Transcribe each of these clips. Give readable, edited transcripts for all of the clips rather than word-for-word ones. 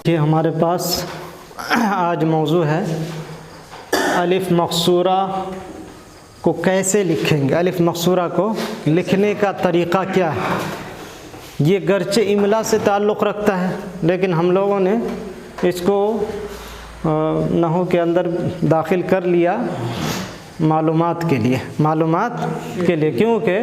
یہ ہمارے پاس آج موضوع ہے الف مقصورہ کو کیسے لکھیں گے، الف مقصورہ کو لکھنے کا طریقہ کیا ہے۔ یہ گرچہ املا سے تعلق رکھتا ہے لیکن ہم لوگوں نے اس کو نحو کے اندر داخل کر لیا معلومات کے لیے کیونکہ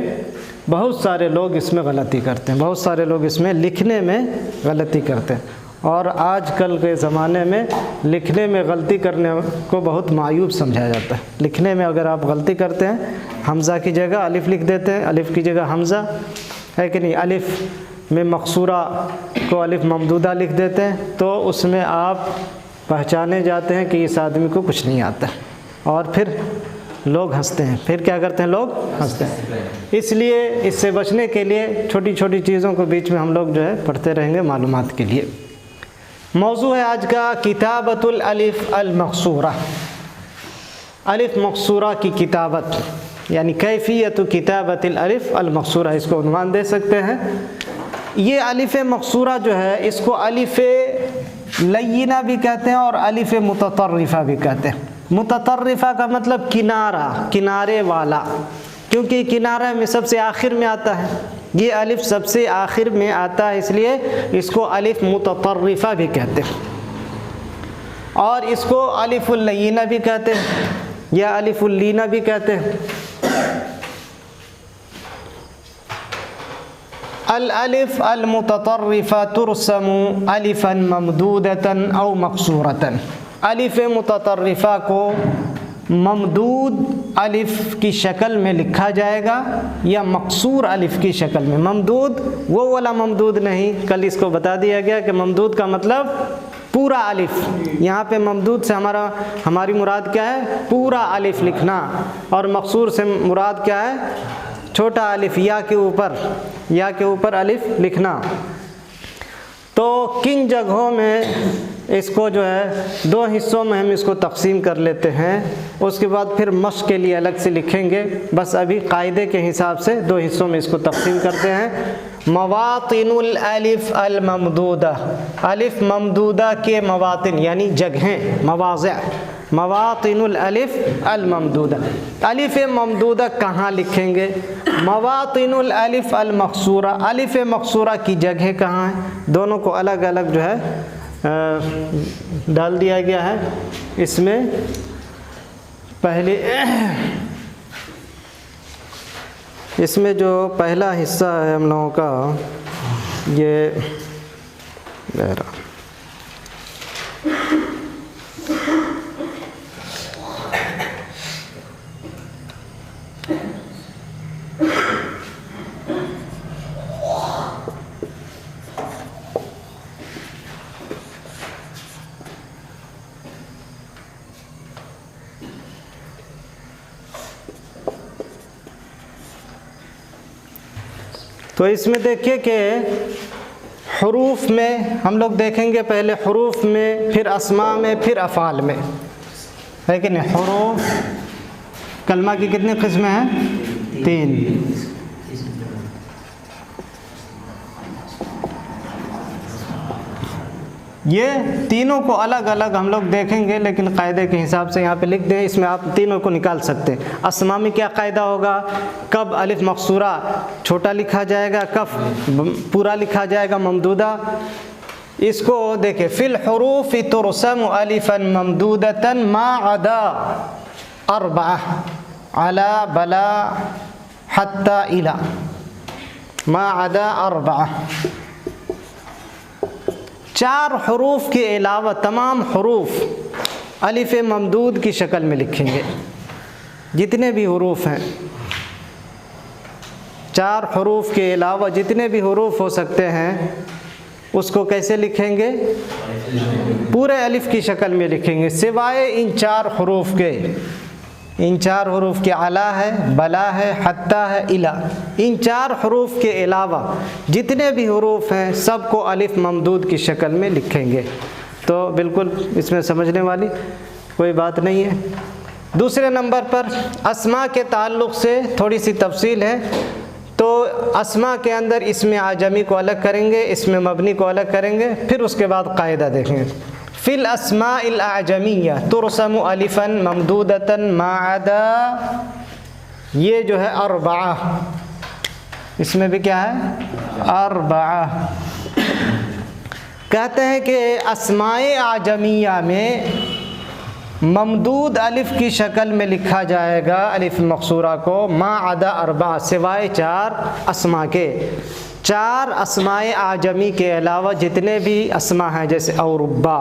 بہت سارے لوگ اس میں غلطی کرتے ہیں، بہت سارے لوگ اس میں لکھنے میں غلطی کرتے ہیں، اور آج کل کے زمانے میں لکھنے میں غلطی کرنے کو بہت معیوب سمجھا جاتا ہے۔ لکھنے میں اگر آپ غلطی کرتے ہیں، حمزہ کی جگہ الف لکھ دیتے ہیں، الف کی جگہ حمزہ ہے کہ نہیں، الف میں مقصورہ کو الف ممدودہ لکھ دیتے ہیں، تو اس میں آپ پہچانے جاتے ہیں کہ اس آدمی کو کچھ نہیں آتا، اور پھر لوگ ہنستے ہیں، پھر کیا کرتے ہیں، لوگ ہنستے ہیں۔ اس لیے اس سے بچنے کے لیے چھوٹی چھوٹی چیزوں کو بیچ میں ہم لوگ جو ہے پڑھتے رہیں گے معلومات کے لیے۔ موضوع ہے آج کا کتابت الالف المقصورہ، الف مقصورہ کی کتابت، یعنی کیفیت کتابت الالف المقصورہ، اس کو عنوان دے سکتے ہیں۔ یہ الف مقصورہ جو ہے اس کو الف لینہ بھی کہتے ہیں اور الف متطرفہ بھی کہتے ہیں۔ متطرفہ کا مطلب کنارہ، کنارے والا، کیونکہ کنارہ میں سب سے آخر میں آتا ہے، یہ الف سب سے آخر میں آتا ہے، اس لیے اس کو الف متطرفہ بھی کہتے ہیں، اور اس کو الف اللینہ بھی کہتے ہیں یا الف اللینہ بھی کہتے ہیں۔ الالف المتطرفہ ترسم الفا ممدودتا او مقصورتا، الف متطرفہ کو ممدود الف کی شکل میں لکھا جائے گا یا مقصور الف کی شکل میں۔ ممدود وہ والا ممدود نہیں، کل اس کو بتا دیا گیا کہ ممدود کا مطلب پورا الف، یہاں پہ ممدود سے ہماری مراد کیا ہے، پورا الف لکھنا، اور مقصور سے مراد کیا ہے، چھوٹا الف، یا کے اوپر الف لکھنا۔ تو کن جگہوں میں اس کو جو ہے دو حصوں میں ہم اس کو تقسیم کر لیتے ہیں، اس کے بعد پھر مشق کے لیے الگ سے لکھیں گے، بس ابھی قاعدے کے حساب سے دو حصوں میں اس کو تقسیم کرتے ہیں۔ مواطن الالف الممدودہ، الف ممدودہ کے مواطن یعنی جگہیں، مواضع، مواطن الالف الممدودہ، الف ممدودہ کہاں لکھیں گے؟ مواطن الالف المقصورہ، الف مقصورہ کی جگہ کہاں ہے؟ دونوں کو الگ الگ جو ہے ڈال دیا گیا ہے۔ اس میں پہلے اس میں جو پہلا حصہ ہے ہم لوگوں کا، یہ تو اس میں دیکھیے کہ حروف میں ہم لوگ دیکھیں گے، پہلے حروف میں، پھر اسماء میں، پھر افعال میں، ہے کہ نہیں۔ حروف کلمہ کی کتنی قسمیں ہیں؟ 3۔ یہ تینوں کو الگ الگ ہم لوگ دیکھیں گے، لیکن قاعدے کے حساب سے یہاں پہ لکھ دیں، اس میں آپ تینوں کو نکال سکتے ہیں۔ اسماء میں کیا قاعدہ ہوگا، کب الف مقصورہ چھوٹا لکھا جائے گا، کب پورا لکھا جائے گا ممدودہ؟ اس کو دیکھیں، فی الحروف ترسم الفا ممدودتا ما عدا 4 علی بلا حتی الی، ما عدا 4، 4 حروف کے علاوہ تمام حروف الف ممدود کی شکل میں لکھیں گے۔ جتنے بھی حروف ہیں، 4 حروف کے علاوہ جتنے بھی حروف ہو سکتے ہیں، اس کو کیسے لکھیں گے؟ پورے الف کی شکل میں لکھیں گے، سوائے ان 4 حروف کے۔ ان 4 حروف کے علا ہے، بلا ہے، حتی ہے، الا، ان 4 حروف کے علاوہ جتنے بھی حروف ہیں سب کو الف ممدود کی شکل میں لکھیں گے۔ تو بالکل اس میں سمجھنے والی کوئی بات نہیں ہے۔ دوسرے نمبر پر اسماء کے تعلق سے تھوڑی سی تفصیل ہے۔ تو اسماء کے اندر اسم اعجمی کو الگ کریں گے، اسم مبنی کو الگ کریں گے، پھر اس کے بعد قاعدہ دیکھیں گے. فی الاسماء الاعجمیہ ترسم الفا ممدودتا ما عدا، یہ جو ہے اربعہ، اس میں بھی کیا ہے اربعہ. کہتے ہیں کہ اسماء اعجمیہ میں ممدود الف کی شکل میں لکھا جائے گا الف مقصورہ کو، ما عدا اربعہ، سوائے 4 اسماء کے. 4 اسماء اعجمی کے علاوہ جتنے بھی اسماء ہیں، جیسے اوربا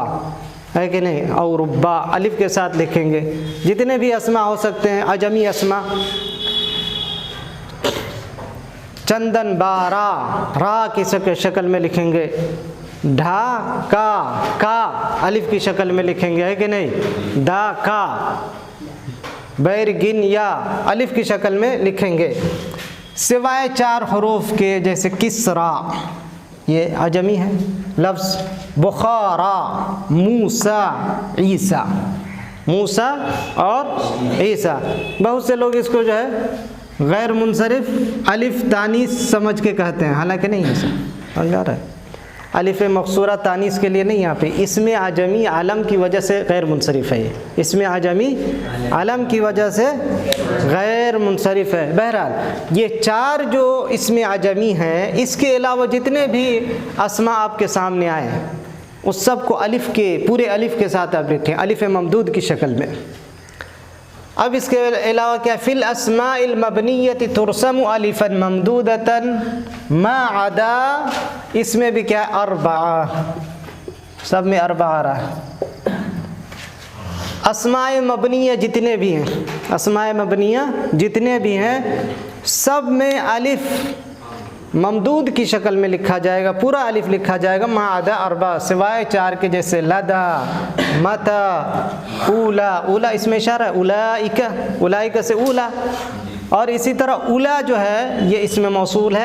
ہے کہ نہیں، اوربا الف کے ساتھ لکھیں گے. جتنے بھی اسماء ہو سکتے ہیں اعجمی اسماء، چندن بارا را کی شکل میں لکھیں گے، ڈھا کا الف کی شکل میں لکھیں گے، ہے کہ نہیں، دا کا، بیرگن یا الف کی شکل میں لکھیں گے، سوائے 4 حروف کے، جیسے کسرا یہ اعجمی ہے لفظ، بخارا، موسیٰ، عیسیٰ، موسیٰ اور عیسیٰ. بہت سے لوگ اس کو جو ہے غیر منصرف الف تانیث سمجھ کے کہتے ہیں، حالانکہ نہیں ہے. الف مقصورہ تانیث کے لیے نہیں، یہاں پہ اسم اعجمی علم کی وجہ سے غیر منصرف ہے. یہ اسم اعجمی علم کی وجہ سے غیر منصرف ہے. بہرحال یہ 4 جو اسم اعجمی ہیں، اس کے علاوہ جتنے بھی اسماء آپ کے سامنے آئے ہیں اس سب کو الف کے پورے الف کے ساتھ آپ لکھیں، الف ممدود کی شکل میں. اب اس کے علاوہ کیا، فی الاسماء المبنیۃ ترسم الفا ممدودتا ما عدا، اس میں بھی کیا اربعہ، سب میں اربعہ آ رہا ہے. اسماء مبنیہ جتنے بھی ہیں، اسماء مبنیہ جتنے بھی ہیں سب میں الف ممدود کی شکل میں لکھا جائے گا، پورا الف لکھا جائے گا، ما عدا اربعہ، سوائے 4 کے، جیسے لدا، متا، اولا. اولا اس میں اشارہ ہے، اولائکہ، اولائکہ سے اولا. اور اسی طرح اولا جو ہے یہ اسم موصول ہے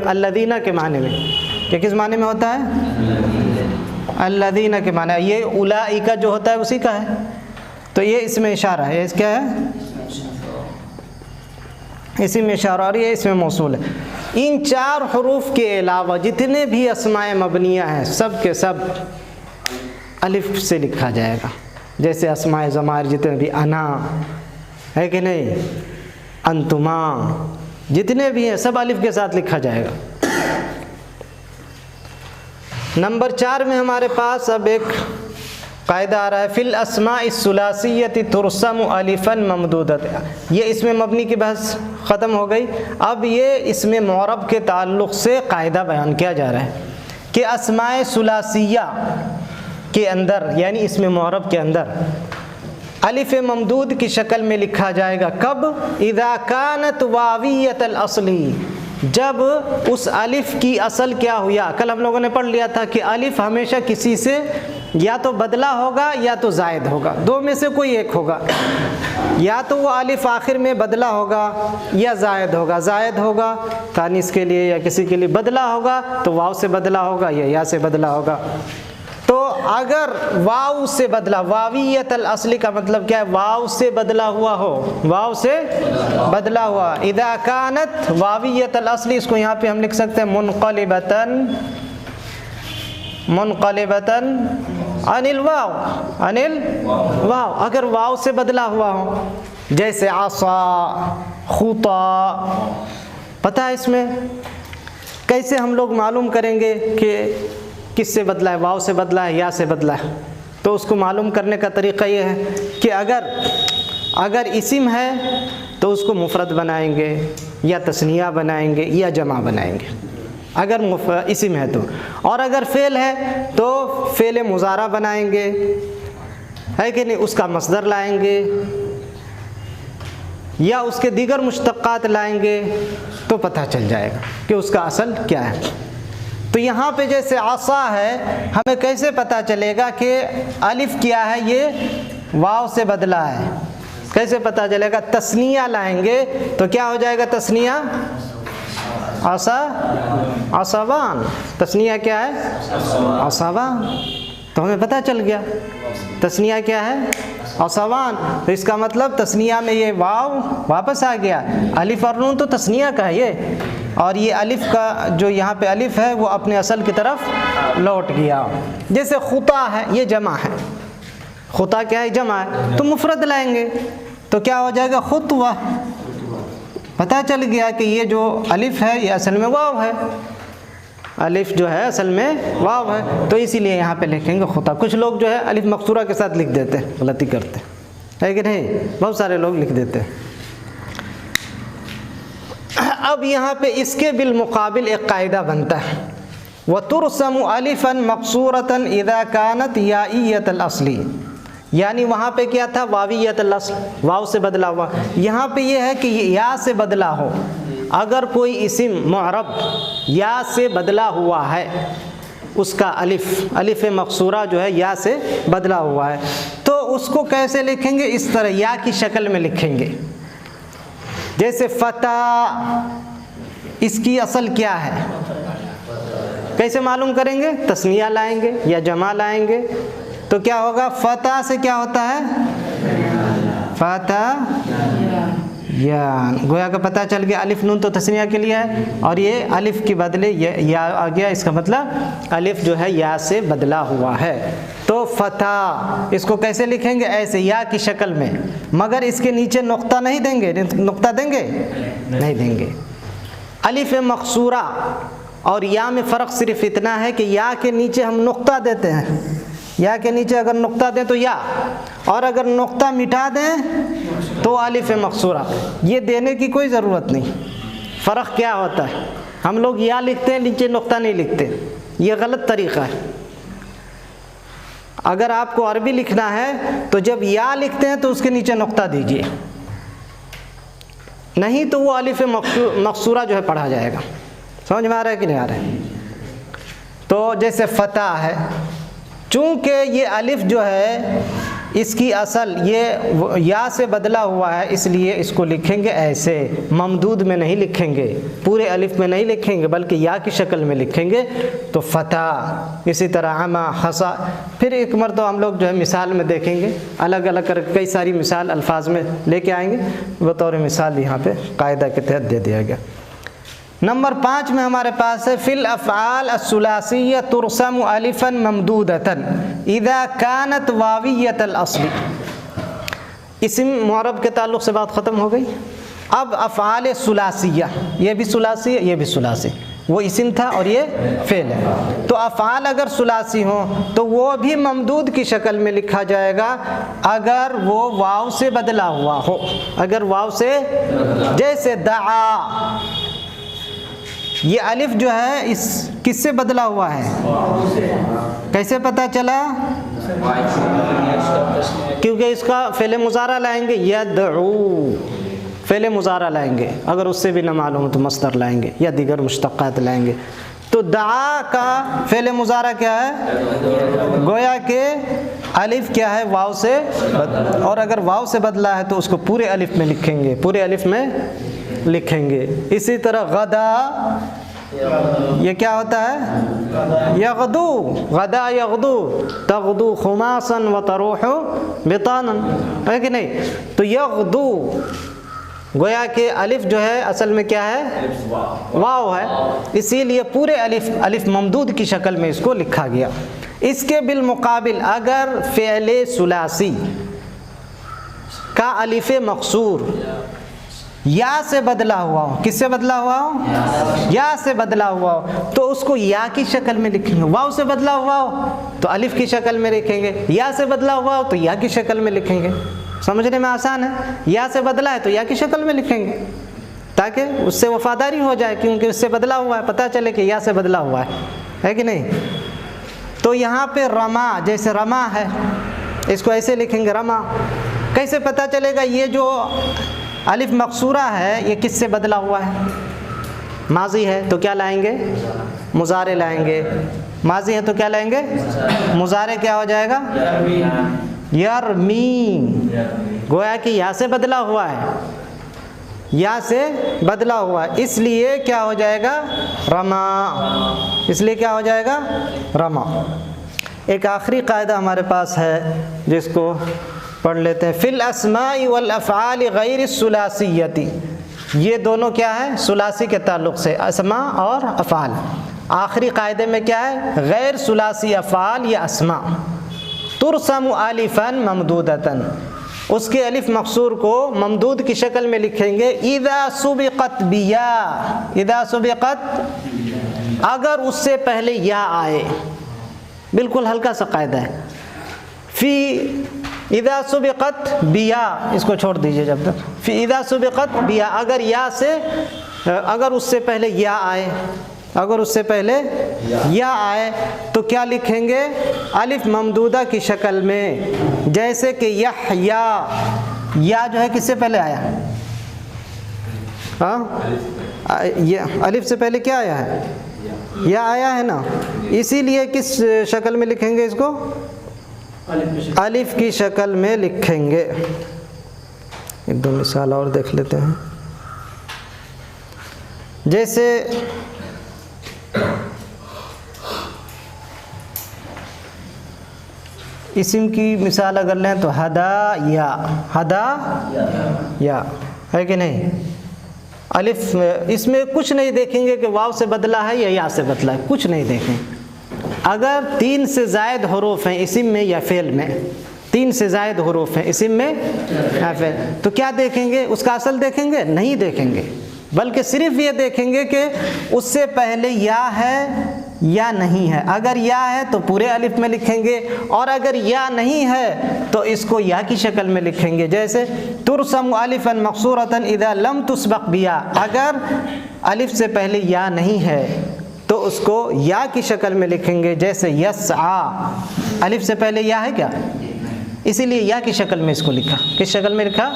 الذین کے معنی میں. کہ کس معنی میں ہوتا ہے، الذین کے معنی. یہ اولائکہ جو ہوتا ہے اسی کا ہے، تو یہ اس میں اشارہ ہے. اس کیا ہے، اسی میں اشارہ، اور یہ اس میں موصول ہے. ان 4 حروف کے علاوہ جتنے بھی اسماء مبنیہ ہیں سب کے سب الف سے لکھا جائے گا. جیسے اسماء ضمائر جتنے بھی، انا ہے کہ نہیں، انتما، جتنے بھی ہیں سب الف کے ساتھ لکھا جائے گا. نمبر 4 میں ہمارے پاس اب ایک قاعدہ آ رہا ہے، فی الاسماء الثلاثیۃ ترسم الفا ممدودۃ. یہ اس میں مبنی کی بحث ختم ہو گئی. اب یہ اس میں معرب کے تعلق سے قاعدہ بیان کیا جا رہا ہے کہ اسماء ثلاثیہ کے اندر، یعنی اس میں معرب کے اندر الف ممدود کی شکل میں لکھا جائے گا. کب، اذا کانت واویۃ الاصلی، جب اس الف کی اصل کیا ہوا. کل ہم لوگوں نے پڑھ لیا تھا کہ الف ہمیشہ کسی سے یا تو بدلہ ہوگا یا تو زائد ہوگا، 2 میں سے کوئی ایک ہوگا. یا تو وہ الف آخر میں بدلہ ہوگا یا زائد ہوگا. زائد ہوگا تانیث کے لیے یا کسی کے لیے، بدلہ ہوگا تو واو سے بدلہ ہوگا یا سے بدلہ ہوگا. تو اگر واو سے بدلہ، واویت الاصلی کا مطلب کیا ہے، واو سے بدلہ ہوا ہو، واو سے بدلہ ہوا. اذا کانت واویت الاصلی، اس کو یہاں پہ ہم لکھ سکتے ہیں منقلبتاً عن الواو، عن الواو. اگر واو سے بدلہ ہوا ہو، جیسے عصا، خطا. پتہ ہے اس میں کیسے ہم لوگ معلوم کریں گے کہ کس سے بدلا ہے، واو سے بدلا ہے یا سے بدلا ہے؟ تو اس کو معلوم کرنے کا طریقہ یہ ہے کہ اگر اسم ہے تو اس کو مفرد بنائیں گے یا تثنیہ بنائیں گے یا جمع بنائیں گے، اگر اسم ہے تو. اور اگر فعل ہے تو فعل مضارع بنائیں گے، ہے کہ نہیں، اس کا مصدر لائیں گے یا اس کے دیگر مشتقات لائیں گے، تو پتہ چل جائے گا کہ اس کا اصل کیا ہے. تو یہاں پہ جیسے عصا ہے، ہمیں کیسے پتہ چلے گا کہ الف کیا ہے، یہ واو سے بدلا ہے؟ کیسے پتہ چلے گا؟ تثنیہ لائیں گے تو کیا ہو جائے گا تثنیہ؟ عصا، عصبان. تثنیہ کیا ہے؟ عصبان. تو ہمیں پتہ چل گیا تثنیہ کیا ہے، اور سوان، تو اس کا مطلب تثنیہ میں یہ واو واپس آ گیا، الف اور نون تو تثنیہ کا ہے یہ، اور یہ الف کا جو یہاں پہ الف ہے وہ اپنے اصل کی طرف لوٹ گیا۔ جیسے خطا ہے، یہ جمع ہے، خطا کیا ہے؟ جمع ہے، تو مفرد لائیں گے تو کیا ہو جائے گا؟ خطوہ۔ پتہ چل گیا کہ یہ جو الف ہے یہ اصل میں واو ہے، الف جو ہے اصل میں واو ہے، تو اسی لیے یہاں پہ لکھیں گے خطا۔ کچھ لوگ جو ہے الف مقصورہ کے ساتھ لکھ دیتے ہیں، غلطی کرتے ہیں، ہے کہ نہیں؟ بہت سارے لوگ لکھ دیتے ہیں۔ اب یہاں پہ اس کے بالمقابل ایک قاعدہ بنتا ہے، وَتُرْسَمُ أَلِفًا مَقْصُورَةً إِذَا كَانَتْ يَائِيَّةَ الْأَصْلِ، یعنی وہاں پہ کیا تھا؟ واویت الاصل، واو سے بدلا ہوا، یہاں پہ یہ ہے کہ یا سے بدلا ہو۔ اگر کوئی اسم معرب یا سے بدلا ہوا ہے، اس کا الف مقصورہ جو ہے یا سے بدلا ہوا ہے، تو اس کو کیسے لکھیں گے؟ اس طرح یا کی شکل میں لکھیں گے۔ جیسے فتح، اس کی اصل کیا ہے؟ کیسے معلوم کریں گے؟ تثنیہ لائیں گے یا جمع لائیں گے، تو کیا ہوگا؟ فتح سے کیا ہوتا ہے؟ فتح یان، گویا کا پتہ چل گیا الف نون تو تثنیہ کے لیے ہے، اور یہ الف کے بدلے یا آ گیا، اس کا مطلب الف جو ہے یا سے بدلا ہوا ہے۔ تو فتح اس کو کیسے لکھیں گے؟ ایسے یا کی شکل میں، مگر اس کے نیچے نقطہ نہیں دیں گے، نقطہ دیں گے؟ نہیں دیں گے۔ الف مقصورہ اور یا میں فرق صرف اتنا ہے کہ یا کے نیچے ہم نقطہ دیتے ہیں، یا کے نیچے اگر نقطہ دیں تو یا، اور اگر نقطہ مٹا دیں تو الف مقصورہ، یہ دینے کی کوئی ضرورت نہیں۔ فرق کیا ہوتا ہے؟ ہم لوگ یا لکھتے ہیں، نیچے نقطہ نہیں لکھتے، یہ غلط طریقہ ہے۔ اگر آپ کو عربی لکھنا ہے تو جب یا لکھتے ہیں تو اس کے نیچے نقطہ دیجئے، نہیں تو وہ الف مقصورہ جو ہے پڑھا جائے گا۔ سمجھ میں آ رہا ہے کہ نہیں آ رہا ہے؟ تو جیسے فتح ہے، چونکہ یہ الف جو ہے اس کی اصل یہ یا سے بدلا ہوا ہے، اس لیے اس کو لکھیں گے ایسے، ممدود میں نہیں لکھیں گے، پورے الف میں نہیں لکھیں گے، بلکہ یا کی شکل میں لکھیں گے، تو فتح۔ اسی طرح عما، خسا، پھر ایک مرتبہ ہم لوگ جو ہے مثال میں دیکھیں گے، الگ الگ کر کئی ساری مثال الفاظ میں لے کے آئیں گے، بطور مثال یہاں پہ قاعدہ کے تحت دے دیا گیا۔ نمبر 5 میں ہمارے پاس ہے فی الافعال الثلاثیہ ترسم الفا ممدودۃ اذا كانت واویۃ الاصل۔ اسم معرب کے تعلق سے بات ختم ہو گئی۔ اب افعال ثلاثیہ، یہ بھی ثلاثی ہے، یہ بھی ثلاثی، وہ اسم تھا اور یہ فعل ہے۔ تو افعال اگر ثلاثی ہوں تو وہ بھی ممدود کی شکل میں لکھا جائے گا اگر وہ واو سے بدلا ہوا ہو، اگر واو سے، جیسے دعا، یہ الف جو ہے اس کس سے بدلا ہوا ہے؟ کیسے پتہ چلا؟ کیونکہ اس کا فعل مضارع لائیں گے، یدعو، فعل مضارع لائیں گے، اگر اس سے بھی نہ معلوم تو مصدر لائیں گے یا دیگر مشتقات لائیں گے۔ تو دعا کا فعل مضارع کیا ہے؟ گویا کہ الف کیا ہے؟ واو سے، اور اگر واو سے بدلا ہے تو اس کو پورے الف میں لکھیں گے، پورے الف میں لکھیں گے۔ اسی طرح غدا، یہ کیا ہوتا ہے؟ یغدو، غدا یغدو، تغدو خماسا وتروح بطانا، ہے کہ نہیں؟ تو یغدو، گویا کہ الف جو ہے اصل میں کیا ہے؟ واو ہے، اسی لیے پورے الف ممدود کی شکل میں اس کو لکھا گیا۔ اس کے بالمقابل اگر فعل ثلاثی کا الف مقصور یا سے بدلا ہوا ہو، کس سے بدلا ہوا ہو؟ یا سے بدلا ہوا ہو، تو اس کو یا کی شکل میں لکھیں گے۔ واو سے بدلا ہوا ہو تو الف کی شکل میں لکھیں گے، یا سے بدلا ہوا ہو تو یا کی شکل میں لکھیں گے۔ سمجھنے میں آسان ہے؟ یا سے بدلا ہے تو یا کی شکل میں لکھیں گے تاکہ اس سے وفاداری ہو جائے، کیونکہ اس سے بدلا ہوا ہے، پتہ چلے کہ یا سے بدلا ہوا ہے کہ نہیں؟ تو یہاں پہ رما، جیسے رما ہے، اس کو ایسے لکھیں گے رما۔ کیسے پتہ چلے گا یہ جو الف مقصورہ ہے یہ کس سے بدلا ہوا ہے؟ ماضی ہے تو کیا لائیں گے؟ مضارع لائیں گے۔ ماضی ہے تو کیا لائیں گے؟ مضارع کیا ہو جائے گا؟ یرمی، گویا کہ یا سے بدلا ہوا ہے، یا سے بدلا ہوا ہے، اس لیے کیا ہو جائے گا؟ رما، اس لیے کیا ہو جائے گا؟ رما۔ ایک آخری قاعدہ ہمارے پاس ہے جس کو پڑھ لیتے ہیں. فی الاسماء والافعال غیر الثلاثیتی، یہ دونوں کیا ہے؟ ثلاثی کے تعلق سے، اسماء اور افعال. آخری قاعدے میں کیا ہے؟ غیر ثلاثی افعال یا اسماء ترسم الفا ممدودۃ، اس کے الف مقصور کو ممدود کی شکل میں لکھیں گے. اذا سبقت بیا، اذا سبقت، اگر اس سے پہلے یا آئے. بالکل ہلکا سا قاعدہ ہے. فی اذا سبقت بیا، اس کو چھوڑ دیجئے جب تک. فی اذا سبقت بیا، اگر یا سے، اگر اس سے پہلے یا آئے، اگر اس سے پہلے یا آئے تو کیا لکھیں گے؟ الف ممدودہ کی شکل میں. جیسے کہ یحیا، یا جو ہے کس سے پہلے آیا؟ ہاں، الف سے پہلے کیا آیا ہے؟ یا آیا ہے نا. اسی لیے کس شکل میں لکھیں گے اس کو؟ الف کی شکل میں لکھیں گے. ایک دو مثال اور دیکھ لیتے ہیں. جیسے اسم کی مثال اگر لیں تو ہدا یا، ہدا یا ہے کہ نہیں؟ الف، اس میں کچھ نہیں دیکھیں گے کہ واو سے بدلا ہے یا سے بدلا ہے، کچھ نہیں دیکھیں. اگر 3 سے زائد حروف ہیں اسم میں یا فعل میں، 3 سے زائد حروف ہیں اسم میں یا فعل، تو کیا دیکھیں گے؟ اس کا اصل دیکھیں گے؟ نہیں دیکھیں گے، بلکہ صرف یہ دیکھیں گے کہ اس سے پہلے یا ہے یا نہیں ہے. اگر یا ہے تو پورے الف میں لکھیں گے، اور اگر یا نہیں ہے تو اس کو یا کی شکل میں لکھیں گے. جیسے ترسم الفا مقصورۃ اذا لم تسبق بیا، اگر الف سے پہلے یا نہیں ہے تو اس کو یا کی شکل میں لکھیں گے. جیسے یسعی، الف سے پہلے یا ہے کیا؟ اسی لیے یا کی شکل میں اس کو لکھا. کس شکل میں لکھا؟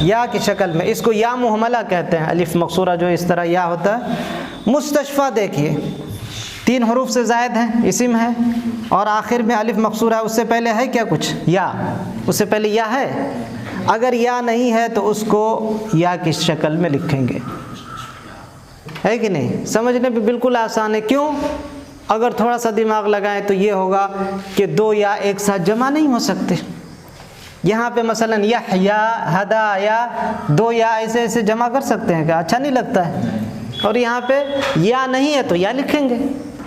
یا کی شکل میں. اس کو یا محملہ کہتے ہیں، الف مقصورہ جو اس طرح یا ہوتا ہے. مستشفیٰ دیکھیے، 3 حروف سے زائد ہیں، اسم ہے، اور آخر میں الف مقصورہ ہے. اس سے پہلے ہے کیا کچھ؟ یا. اس سے پہلے یا ہے؟ اگر یا نہیں ہے تو اس کو یا کی شکل میں لکھیں گے. ہے کہ نہیں؟ سمجھنے بھی بالکل آسان ہے. کیوں؟ اگر تھوڑا سا دماغ لگائیں تو یہ ہوگا کہ 2 یا ایک ساتھ جمع نہیں ہو سکتے. یہاں پہ مثلا یحیا، ہدا یا، 2 یا ایسے ایسے جمع کر سکتے ہیں کیا؟ اچھا نہیں لگتا ہے. اور یہاں پہ یا نہیں ہے تو یا لکھیں گے،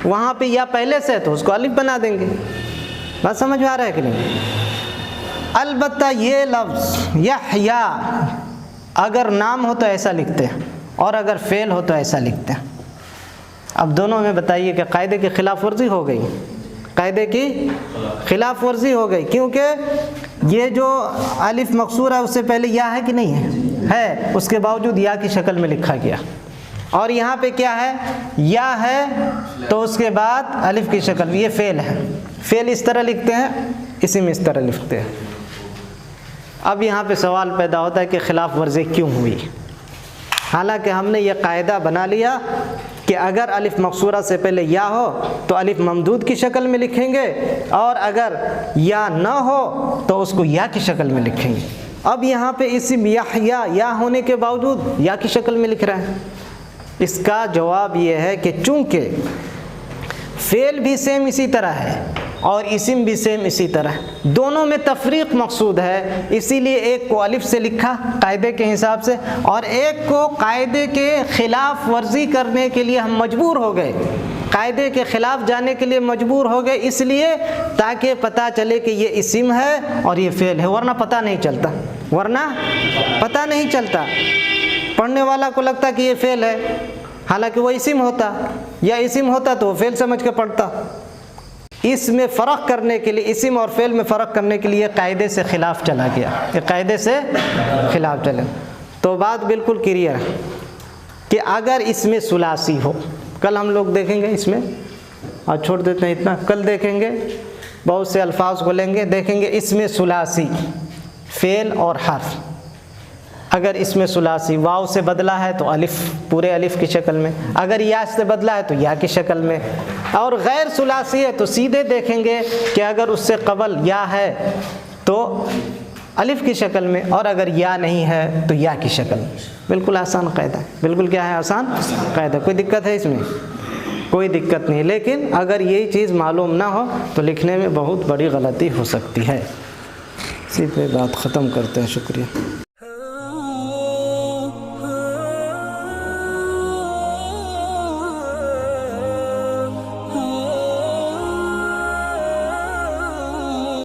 وہاں پہ یا پہلے سے ہے تو اس کو الف بنا دیں گے. بات سمجھ میں آ رہا ہے کہ نہیں؟ البتہ یہ لفظ یحیا اگر نام ہو تو ایسا لکھتے ہیں، اور اگر فعل ہو تو ایسا لکھتے ہیں. اب دونوں میں بتائیے کہ قاعدے کی خلاف ورزی ہو گئی. قاعدے کی خلاف ورزی ہو گئی، کیونکہ یہ جو الف مقصور ہے اس سے پہلے یا ہے کہ نہیں ہے؟ ہے. اس کے باوجود یا کی شکل میں لکھا گیا. اور یہاں پہ کیا ہے؟ یا ہے تو اس کے بعد الف کی شکل. یہ فعل ہے، فعل اس طرح لکھتے ہیں، اسم اس طرح لکھتے ہیں. اب یہاں پہ سوال پیدا ہوتا ہے کہ خلاف ورزی کیوں ہوئی؟ حالانکہ ہم نے یہ قاعدہ بنا لیا کہ اگر الف مقصورہ سے پہلے یا ہو تو الف ممدود کی شکل میں لکھیں گے، اور اگر یا نہ ہو تو اس کو یا کی شکل میں لکھیں گے. اب یہاں پہ اسم یحیا یا ہونے کے باوجود یا کی شکل میں لکھ رہے ہیں. اس کا جواب یہ ہے کہ چونکہ فعل بھی سیم اسی طرح ہے اور اسم بھی سیم اسی طرح، دونوں میں تفریق مقصود ہے، اسی لیے ایک کو الف سے لکھا قاعدے کے حساب سے، اور ایک کو قاعدے کے خلاف ورزی کرنے کے لیے ہم مجبور ہو گئے، قاعدے کے خلاف جانے کے لیے مجبور ہو گئے، اس لیے تاکہ پتہ چلے کہ یہ اسم ہے اور یہ فعل ہے. ورنہ پتہ نہیں چلتا، ورنہ پتہ نہیں چلتا. پڑھنے والا کو لگتا کہ یہ فعل ہے، حالانکہ وہ اسم ہوتا، یا اسم ہوتا تو وہ فعل سمجھ کے پڑھتا. اس میں فرق کرنے کے لیے، اسم اور فعل میں فرق کرنے کے لیے قاعدے سے خلاف چلا گیا، یہ قاعدے سے خلاف چلا. تو بات بالکل کلیئر ہے کہ اگر اس میں ثلاثی ہو، کل ہم لوگ دیکھیں گے اس میں، آج چھوڑ دیتے ہیں اتنا، کل دیکھیں گے بہت سے الفاظ کو لیں گے، دیکھیں گے اس میں ثلاثی فعل اور حرف. اگر اس میں ثلاثی واو سے بدلا ہے تو الف، پورے الف کی شکل میں، اگر یا سے بدلا ہے تو یا کی شکل میں، اور غیر ثلاثی ہے تو سیدھے دیکھیں گے کہ اگر اس سے قبل یا ہے تو الف کی شکل میں، اور اگر یا نہیں ہے تو یا کی شکل میں. بالکل آسان قاعدہ ہے، بالکل کیا ہے؟ آسان قاعدہ. کوئی دقت ہے اس میں؟ کوئی دقت نہیں. لیکن اگر یہی چیز معلوم نہ ہو تو لکھنے میں بہت بڑی غلطی ہو سکتی ہے. اسی پہ بات ختم کرتے ہیں. شکریہ.